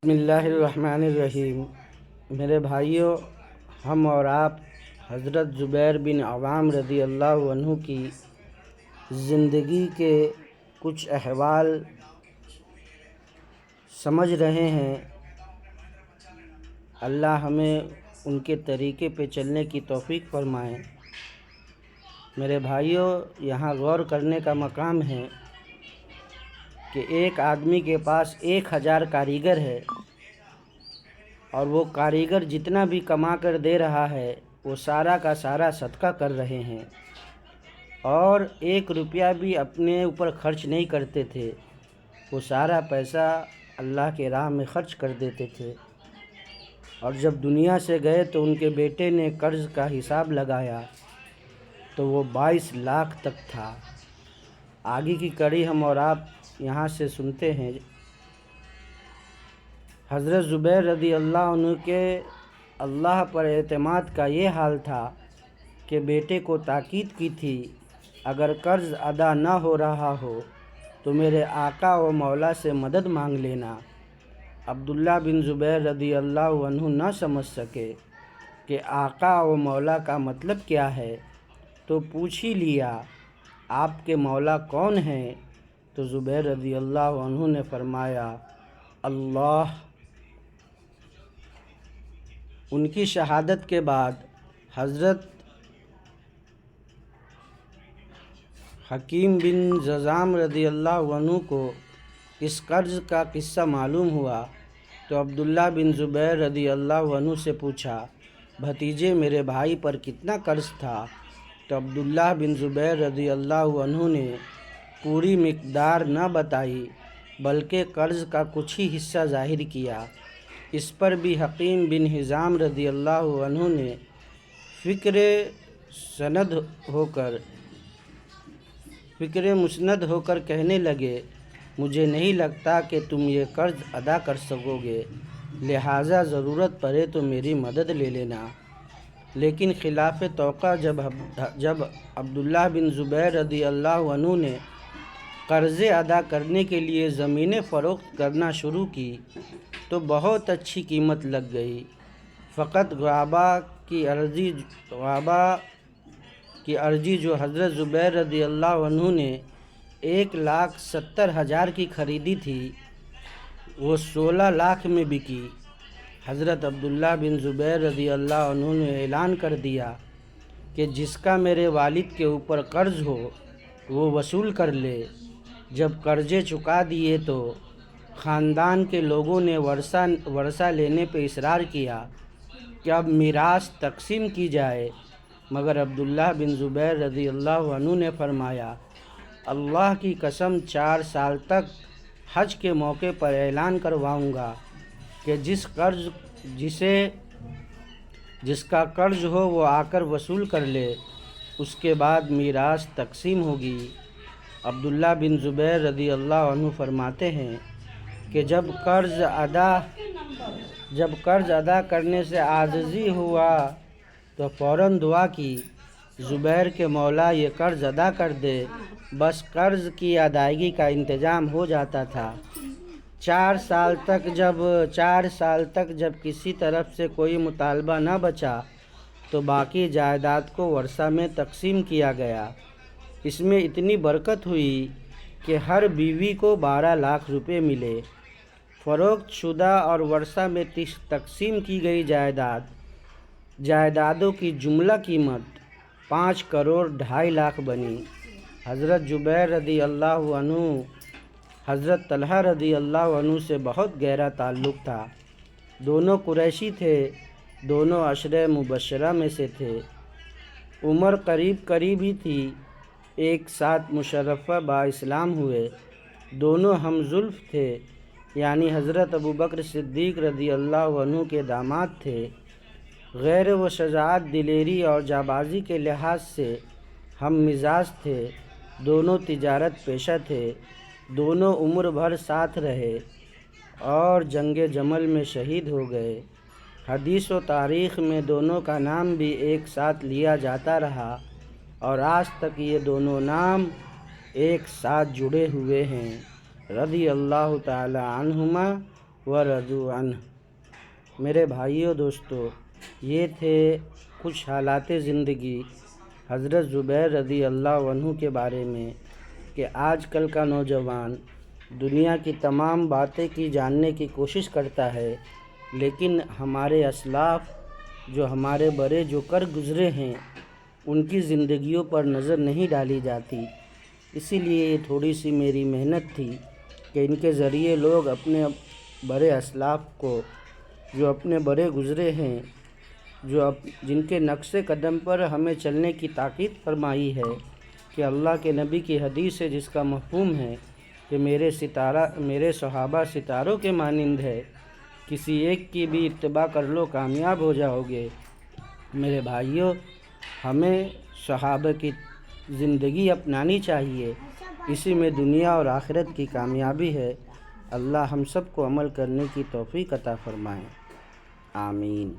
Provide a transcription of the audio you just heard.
بسم اللہ الرحمن الرحیم۔ میرے بھائیوں، ہم اور آپ حضرت زبیر بن عوام رضی اللہ عنہ کی زندگی کے کچھ احوال سمجھ رہے ہیں۔ اللہ ہمیں ان کے طریقے پہ چلنے کی توفیق فرمائے۔ میرے بھائیوں، یہاں غور کرنے کا مقام ہے کہ ایک آدمی کے پاس 1000 کاریگر ہے، اور وہ کاریگر جتنا بھی کما کر دے رہا ہے وہ سارا کا سارا صدقہ کر رہے ہیں، اور 1 روپیہ بھی اپنے اوپر خرچ نہیں کرتے تھے۔ وہ سارا پیسہ اللہ کے راہ میں خرچ کر دیتے تھے، اور جب دنیا سے گئے تو ان کے بیٹے نے قرض کا حساب لگایا تو وہ 22 لاکھ تک تھا۔ آگے کی کڑی ہم اور آپ یہاں سے سنتے ہیں۔ حضرت زبیر رضی اللہ عنہ کے اللہ پر اعتماد کا یہ حال تھا کہ بیٹے کو تاکید کی تھی، اگر قرض ادا نہ ہو رہا ہو تو میرے آقا و مولا سے مدد مانگ لینا۔ عبداللہ بن زبیر رضی اللہ عنہ نہ سمجھ سکے کہ آقا و مولا کا مطلب کیا ہے، تو پوچھ ہی لیا، آپ کے مولا کون ہیں؟ تو زبیر رضی اللہ عنہ نے فرمایا، اللہ۔ ان کی شہادت کے بعد حضرت حکیم بن حزام رضی اللہ عنہ کو اس قرض کا قصہ معلوم ہوا تو عبداللہ بن زبیر رضی اللہ عنہ سے پوچھا، بھتیجے میرے بھائی پر کتنا قرض تھا؟ تو عبداللہ بن زبیر رضی اللہ عنہ نے پوری مقدار نہ بتائی، بلکہ قرض کا کچھ ہی حصہ ظاہر کیا۔ اس پر بھی حکیم بن حزام رضی اللہ عنہ نے فکر مسند ہو کر کہنے لگے، مجھے نہیں لگتا کہ تم یہ قرض ادا کر سکو گے، لہٰذا ضرورت پڑے تو میری مدد لے لینا۔ لیکن خلاف توقع جب عبداللہ بن زبیر رضی اللہ عنہ نے قرضے ادا کرنے کے لیے زمینیں فروخت کرنا شروع کی تو بہت اچھی قیمت لگ گئی۔ فقط غابہ کی عرضی جو حضرت زبیر رضی اللہ عنہ نے 1,70,000 کی خریدی تھی، وہ 16 لاکھ میں بکی۔ حضرت عبداللہ بن زبیر رضی اللہ عنہ نے اعلان کر دیا کہ جس کا میرے والد کے اوپر قرض ہو وہ وصول کر لے۔ جب قرضے چکا دیے تو خاندان کے لوگوں نے ورثہ لینے پہ اصرار کیا کہ اب میراث تقسیم کی جائے، مگر عبداللہ بن زبیر رضی اللہ عنہ نے فرمایا، اللہ کی قسم 4 سال تک حج کے موقع پر اعلان کرواؤں گا کہ جس کا قرض ہو وہ آ کر وصول کر لے، اس کے بعد میراث تقسیم ہوگی۔ عبداللہ بن زبیر رضی اللہ عنہ فرماتے ہیں کہ جب قرض ادا کرنے سے عاجزی ہوا تو فوراً دعا کی، زبیر کے مولا یہ قرض ادا کر دے، بس قرض کی ادائیگی کا انتظام ہو جاتا تھا۔ 4 سال تک جب کسی طرف سے کوئی مطالبہ نہ بچا تو باقی جائیداد کو ورثہ میں تقسیم کیا گیا۔ اس میں اتنی برکت ہوئی کہ ہر بیوی کو 12 لاکھ روپے ملے۔ فروخت شدہ اور ورثہ میں تقسیم کی گئی جائیدادوں کی جملہ قیمت 5 کروڑ 2.5 لاکھ بنی۔ حضرت زبیر رضی اللہ عنہ حضرت طلحہ رضی اللہ عنہ سے بہت گہرا تعلق تھا۔ دونوں قریشی تھے، دونوں عشرہ مبشرہ میں سے تھے۔ عمر قریب ہی تھی، ایک ساتھ مشرفہ با اسلام ہوئے۔ دونوں ہم زلف تھے، یعنی حضرت ابوبکر صدیق رضی اللہ عنہ کے داماد تھے۔ غیر و شجاعت، دلیری اور جانبازی کے لحاظ سے ہم مزاج تھے۔ دونوں تجارت پیشہ تھے، دونوں عمر بھر ساتھ رہے اور جنگ جمل میں شہید ہو گئے۔ حدیث و تاریخ میں دونوں کا نام بھی ایک ساتھ لیا جاتا رہا، اور آج تک یہ دونوں نام ایک ساتھ جڑے ہوئے ہیں۔ رضی اللہ تعالی عنہما ورضوا عنہ۔ میرے بھائیوں دوستو، یہ تھے کچھ حالات زندگی حضرت زبیر رضی اللہ عنہ کے بارے میں کہ آج کل کا نوجوان دنیا کی تمام باتیں کی جاننے کی کوشش کرتا ہے، لیکن ہمارے اسلاف جو ہمارے بڑے جو کر گزرے ہیں ان کی زندگیوں پر نظر نہیں ڈالی جاتی۔ اسی لیے یہ تھوڑی سی میری محنت تھی کہ ان کے ذریعے لوگ اپنے بڑے اسلاف کو جو اپنے بڑے گزرے ہیں، جن کے نقش قدم پر ہمیں چلنے کی تاکید فرمائی ہے کہ اللہ کے نبی کی حدیث ہے جس کا مفہوم ہے کہ میرے صحابہ ستاروں کے مانند ہے، کسی ایک کی بھی اتباع کر لو کامیاب ہو جاؤ گے۔ میرے بھائیوں، ہمیں صحابہ کی زندگی اپنانی چاہیے، اسی میں دنیا اور آخرت کی کامیابی ہے۔ اللہ ہم سب کو عمل کرنے کی توفیق عطا فرمائے، آمین۔